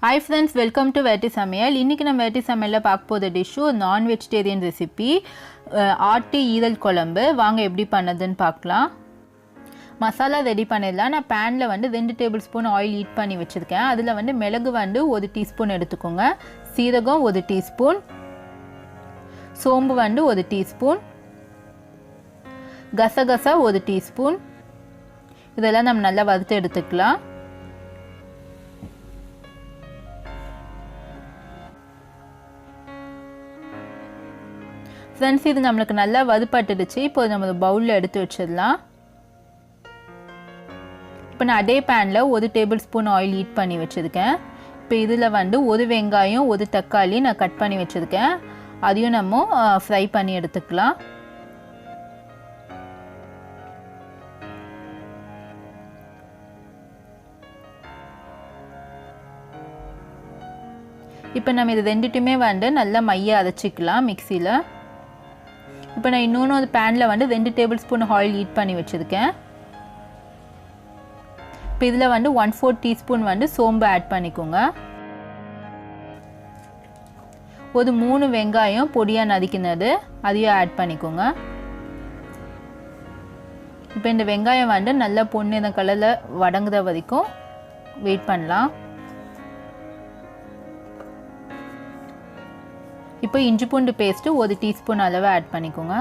Hi friends, welcome to Vetti Samayal. இன்னைக்கு நம்ம Vetti Samayalல பார்க்க போற டிஷ் நான் வெஜிடேரியன் ரெசிபி ஆட்டு ஈரல் குழம்பு. வாங்க எப்படி பண்ணதுன்னு பார்க்கலாம். மசாலா ரெடி பண்ணிடலாம். நான் பேன்ல வந்து 2 டேபிள் ஸ்பூன் ஆயில் ஹீட் பண்ணி வச்சிருக்கேன். அதுல வந்து மிளகு வந்து 1 டீஸ்பூன் எடுத்துக்கோங்க. சீரகம் 1 டீஸ்பூன். சோம்பு வந்து 1 டீஸ்பூன். கசகசா 1 டீஸ்பூன். இதெல்லாம் நம்ம நல்லா வறுத்து எடுத்துக்கலாம். फ्रेंड्स இது நமக்கு நல்லா வறுபட்டுடுச்சு. இப்போ நம்ம பவுல்ல எடுத்து வச்சிடலாம். இப்போ நான் அதே பேன்ல 1 டேபிள் ஸ்பூன் ஆயில் ஹீட் பண்ணி வச்சிருக்கேன். இப்போ இதுல வந்து ஒரு வெங்காயம், ஒரு தக்காளி நான் கட் பண்ணி வச்சிருக்கேன். அதையும் நம்ம ஃப்ரை பண்ணி எடுத்துக்கலாம். இப்போ நம்ம இது ரெண்டுட்டுமே வந்து நல்லா மையா அரைச்சிக்கலாம் மிக்ஸில. இப்போ நான் இன்னொரு பேன்ல வந்து 2 டேபிள் ஸ்பூன் ஆயில் ஹீட் பண்ணி வச்சிருக்கேன். இப்போ இதுல வந்து 1/4 டீஸ்பூன் வந்து சோம்பு ஆட் பண்ணிக்கோங்க. ஒரு 3 வெங்காயம் பொடியா நறுக்கினது அதையும் ஆட் பண்ணிக்கோங்க. இப்போ இந்த வெங்காயம் வந்து நல்லா பொன்னிற கலர்ல வதங்குற வரைக்கும் வெயிட் பண்ணலாம். இப்போ இஞ்சி பூண்டு பேஸ்ட் 1 டீஸ்பூன் அளவு ஆட் பண்ணிக்கோங்க.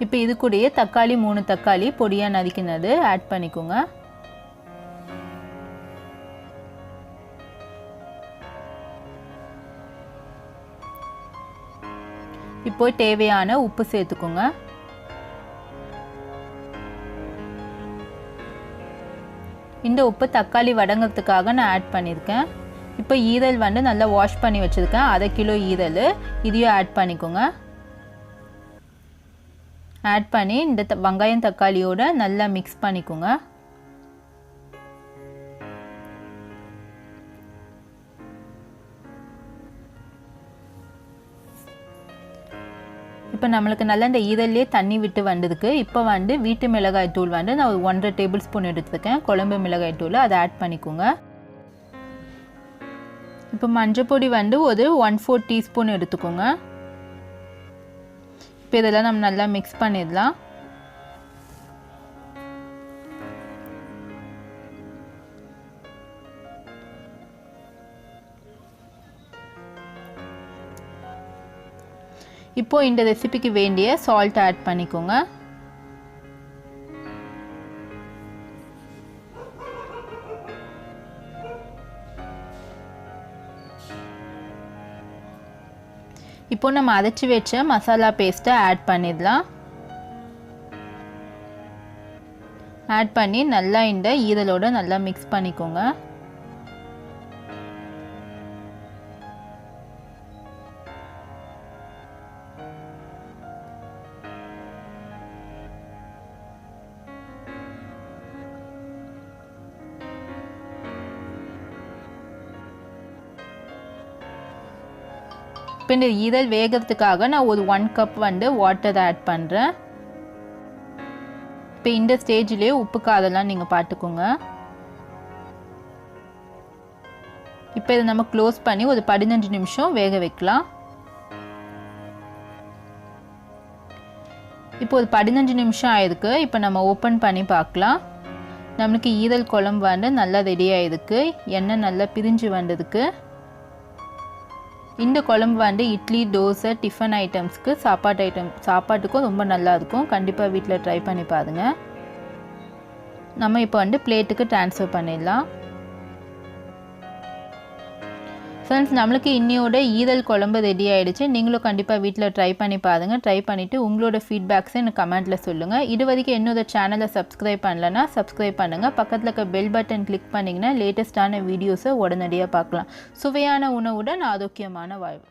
இப்போ இது கூடயே தக்காளி 3 தக்காளி பொடியா நறுக்கினது ஆட் பண்ணிக்கோங்க. இப்போ தேவையான உப்பு சேர்த்துக்கோங்க. இந்த உப்பு தக்காளி வதங்கிறதுக்காக நான் ஆட் பண்ணியிருக்கேன். இப்போ ஈரல் வந்து நல்லா வாஷ் பண்ணி வச்சுருக்கேன். 1/2 கிலோ ஈரல் இதையும் ஆட் பண்ணிக்கோங்க. ஆட் பண்ணி இந்த வெங்காயம் தக்காளியோட நல்லா மிக்ஸ் பண்ணிக்கோங்க. இப்போ நம்மளுக்கு நல்லா இந்த ஈரல்லே தண்ணி விட்டு வந்ததுக்கு இப்போ வந்து வீட்டு மிளகாய் தூள் வந்து நான் 1.5 டேபிள் ஸ்பூன் எடுத்துருக்கேன். குழம்பு மிளகாய் தூள் அதை ஆட் பண்ணிக்கோங்க. இப்போ மஞ்சள் பொடி வந்து ஒரு 1/4 டீஸ்பூன் எடுத்துக்கோங்க. இப்போ இதெல்லாம் நம்ம நல்லா மிக்ஸ் பண்ணிடலாம். இப்போ இந்த ரெசிபிக்கு வேண்டிய சால்ட் ஆட் பண்ணிக்கோங்க. இப்போ நம்ம அரைச்சு வச்ச மசாலா பேஸ்ட்டை ஆட் பண்ணிடலாம். ஆட் பண்ணி நல்லா இந்த ஈரலோட நல்லா மிக்ஸ் பண்ணிக்கோங்க. இப்போ இந்த ஈரல் வேகிறதுக்காக நான் ஒரு 1 கப் வந்து வாட்டர் ஆட் பண்ணுறேன். இப்போ இந்த ஸ்டேஜ்லேயே உப்பு காரெல்லாம் நீங்கள் பார்த்துக்கோங்க. இப்போ இதை நம்ம க்ளோஸ் பண்ணி ஒரு 15 நிமிஷம் வேக வைக்கலாம். இப்போ ஒரு 15 நிமிஷம் ஆயிருக்கு. இப்போ நம்ம ஓப்பன் பண்ணி பார்க்கலாம். நம்மளுக்கு ஈரல் குழம்பு வந்து நல்லா ரெடி ஆயிருக்கு. எண்ணெய் நல்லா பிரிஞ்சு வந்ததுக்கு. இந்த குழம்பு வந்து இட்லி, தோசை, டிஃபன் ஐட்டம்ஸ்க்கு சாப்பாட்டுக்கும் ரொம்ப நல்லா இருக்கும். கண்டிப்பாக வீட்டில் ட்ரை பண்ணி பாருங்க. நம்ம இப்போ வந்து பிளேட்டுக்கு ட்ரான்ஸ்ஃபர் பண்ணிடலாம். ஃப்ரெண்ட்ஸ் நம்மளுக்கு இன்னையோட ஈரல் குழம்பு ரெடி ஆகிடுச்சு. நீங்களும் கண்டிப்பாக வீட்டில் ட்ரை பண்ணி பாருங்கள். ட்ரை பண்ணிவிட்டு உங்களோட ஃபீட்பேக்ஸை எனக்கு கமெண்ட்டில் சொல்லுங்கள். இது வரைக்கும் என்னோட சேனலை சப்ஸ்கிரைப் பண்ணலன்னா சப்ஸ்கிரைப் பண்ணுங்கள். பக்கத்தில் இருக்க பெல் பட்டன் கிளிக் பண்ணிங்கன்னா லேட்டஸ்ட்டான வீடியோஸை உடனடியாக பார்க்கலாம். சுவையான உணவுடன் ஆரோக்கியமான வாழ்வு.